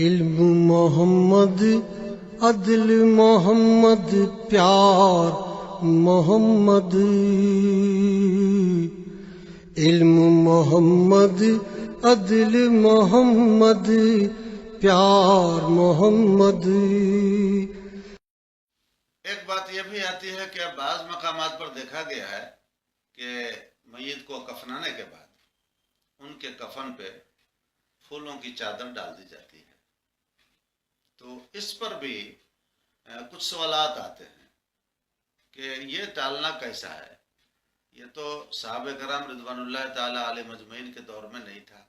علم محمد، عدل محمد، پیار محمد. علم محمد، عدل محمد، پیار محمد. ایک بات یہ بھی آتی ہے کہ بعض مقامات پر دیکھا گیا ہے کہ میت کو کفنانے کے بعد ان کے کفن پہ پھولوں کی چادر ڈال دی جاتی ہے. تو اس پر بھی کچھ سوالات آتے ہیں کہ یہ ڈالنا کیسا ہے. یہ تو صحابہ کرام رضوان اللہ تعالی علیہ مجمعین کے دور میں نہیں تھا.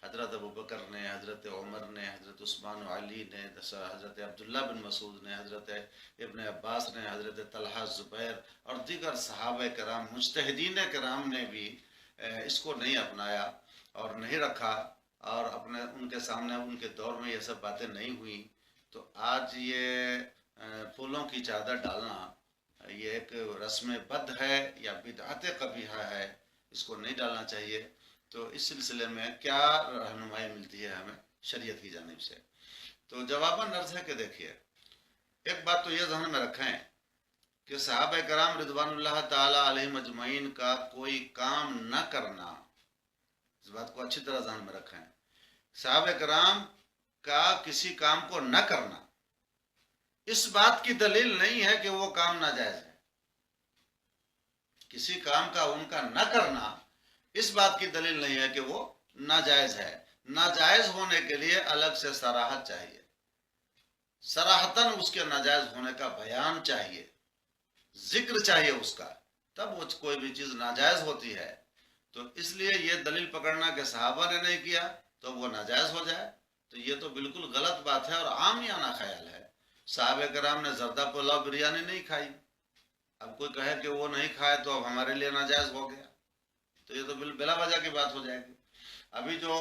حضرت ابوبکر نے، حضرت عمر نے، حضرت عثمان و علی نے، حضرت عبداللہ بن مسعود نے، حضرت ابن عباس نے، حضرت طلحہ، زبیر اور دیگر صحابہ کرام مجتہدین کرام نے بھی اس کو نہیں اپنایا اور نہیں رکھا، اور اپنے ان کے سامنے ان کے دور میں یہ سب باتیں نہیں ہوئیں. تو آج یہ پھولوں کی چادر ڈالنا یہ ایک رسم بد ہے یا بدعت قبیحہ ہے، اس کو نہیں ڈالنا چاہیے. تو اس سلسلے میں کیا رہنمائی ملتی ہے ہمیں شریعت کی جانب سے؟ تو جواباً عرض ہے کہ دیکھیے، ایک بات تو یہ ذہن میں رکھیں کہ صحابہ کرام رضوان اللہ تعالی علیہ مجمعین کا کوئی کام نہ کرنا، اس بات کو اچھی طرح ذہن میں رکھیں. صحابہ کرام کا کسی کام کو نہ کرنا اس بات کی دلیل نہیں ہے کہ وہ کام ناجائز ہے. کسی کام کا ان کا نہ کرنا اس بات کی دلیل نہیں ہے کہ وہ ناجائز ہے. ناجائز ہونے کے لیے الگ سے صراحت چاہیے، صراحتاً اس کے ناجائز ہونے کا بیان چاہیے، ذکر چاہیے اس کا، تب وہ کوئی بھی چیز ناجائز ہوتی ہے. تو اس لیے یہ دلیل پکڑنا کہ صحابہ نے نہیں کیا تو وہ ناجائز ہو جائے، تو یہ تو بالکل غلط بات ہے اور عامیانہ خیال ہے. صحابہ کرام نے زردہ پلاؤ بریانی نہیں کھائی، اب کوئی کہے کہ وہ نہیں کھائے تو اب ہمارے لیے ناجائز ہو گیا، تو یہ تو بلا وجہ کی بات ہو جائے گی. ابھی جو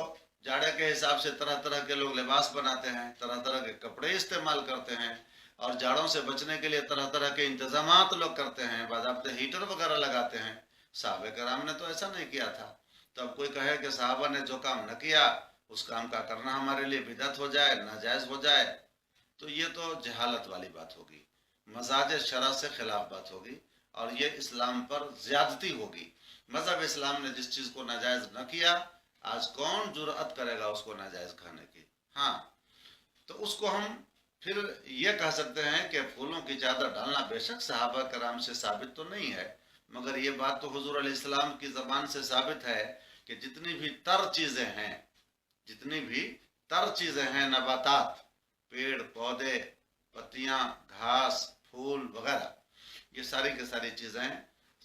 جاڑے کے حساب سے طرح طرح کے لوگ لباس بناتے ہیں، طرح طرح کے کپڑے استعمال کرتے ہیں، اور جاڑوں سے بچنے کے لیے طرح طرح کے انتظامات لوگ کرتے ہیں، باضابطہ ہیٹر وغیرہ لگاتے ہیں. صحابہ کرام نے تو ایسا نہیں کیا تھا. تو اب کوئی کہے کہ صحابہ نے جو کام نہ کیا اس کام کا کرنا ہمارے لیے بدعت ہو جائے، ناجائز ہو جائے، تو یہ تو جہالت والی بات ہوگی، مزاج شرع سے خلاف بات ہوگی، اور یہ اسلام پر زیادتی ہوگی. مذہب اسلام نے جس چیز کو ناجائز نہ کیا، آج کون جرأت کرے گا اس کو ناجائز کھانے کی؟ ہاں، تو اس کو ہم پھر یہ کہہ سکتے ہیں کہ پھولوں کی چادر ڈالنا بے شک صحابہ کرام سے ثابت تو نہیں ہے، مگر یہ بات تو حضور علیہ السلام کی زبان سے ثابت ہے کہ جتنی بھی تر چیزیں ہیں، جتنی بھی تر چیزیں ہیں، نباتات، پیڑ پودے، پتیاں، گھاس، پھول وغیرہ، یہ ساری کی ساری چیزیں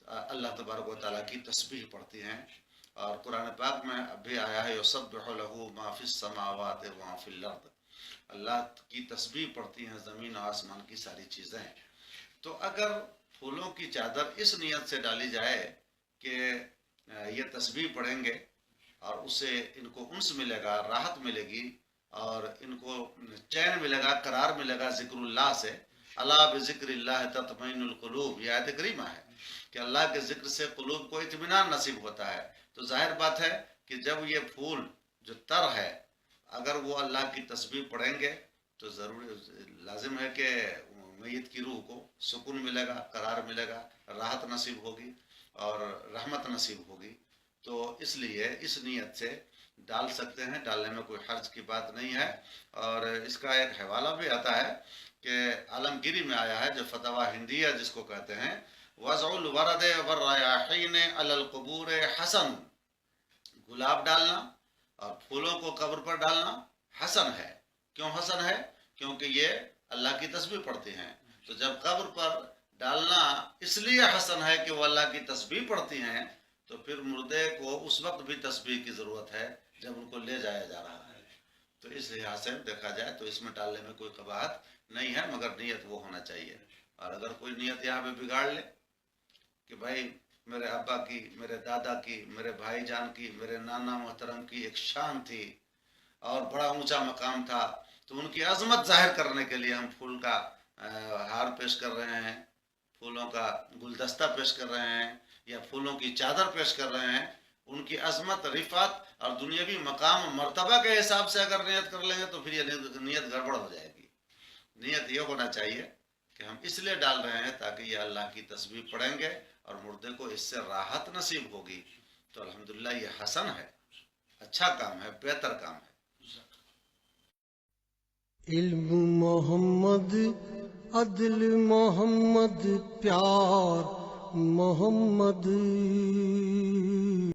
اللہ تبارک و تعالیٰ کی تسبیح پڑھتی ہیں. اور قرآن پاک میں اب بھی آیا ہے یسبح لہ ما فی السماوات و ما فی الارض، اللہ کی تسبیح پڑھتی ہیں زمین و آسمان کی ساری چیزیں. تو اگر پھولوں کی چادر اس نیت سے ڈالی جائے کہ یہ تسبیح پڑھیں گے اور اس سے ان کو انس ملے گا، راحت ملے گی، اور ان کو چین ملے گا، قرار ملے گا ذکر اللہ سے. الا بذکر اللہ تطمئن القلوب، یہ آیت کریمہ ہے کہ اللہ کے ذکر سے قلوب کو اطمینان نصیب ہوتا ہے. تو ظاہر بات ہے کہ جب یہ پھول جو تر ہے اگر وہ اللہ کی تسبیح پڑھیں گے تو ضروری لازم ہے کہ میت کی روح کو سکون ملے گا، قرار ملے گا، راحت نصیب ہوگی اور رحمت نصیب ہوگی. تو اس لیے اس نیت سے ڈال سکتے ہیں، ڈالنے میں کوئی حرج کی بات نہیں ہے. اور اس کا ایک حوالہ بھی آتا ہے کہ عالمگیری میں آیا ہے، جو فتویٰ ہندیہ جس کو کہتے ہیں، وضع الورد والریاحین علی القبور حسن، گلاب ڈالنا اور پھولوں کو قبر پر ڈالنا حسن ہے. کیوں حسن ہے؟ کیونکہ یہ اللہ کی تسبیح پڑھتی ہیں. تو جب قبر پر ڈالنا اس لیے حسن ہے کہ وہ اللہ کی تسبیح پڑھتی ہیں، تو پھر مردے کو اس وقت بھی تسبیح کی ضرورت ہے جب ان کو لے جایا جا رہا ہے. تو اس لحاظ سے دیکھا جائے تو اس میں ڈالنے میں کوئی قباحت نہیں ہے، مگر نیت وہ ہونا چاہیے. اور اگر کوئی نیت یہاں پہ بگاڑ لے کہ بھائی میرے ابا کی، میرے دادا کی، میرے بھائی جان کی، میرے نانا محترم کی ایک شان تھی اور بڑا اونچا مقام تھا، تو ان کی عظمت ظاہر کرنے کے لیے ہم پھول کا ہار پیش کر رہے ہیں، پھولوں کا گلدستہ پیش کر رہے ہیں، یا پھولوں کی چادر پیش کر رہے ہیں، ان کی عظمت، رفعت اور دنیاوی مقام مرتبہ کے حساب سے اگر نیت کر لیں گے تو پھر یہ نیت گڑبڑ ہو جائے گی. نیت یہ ہونا چاہیے کہ ہم اس لیے ڈال رہے ہیں تاکہ یہ اللہ کی تسبیح پڑھیں گے اور مردے کو اس سے راحت نصیب ہوگی. تو الحمدللہ یہ حسن ہے، اچھا کام ہے، بہتر کام ہے. علم محمد، عدل محمد، پیار محمد.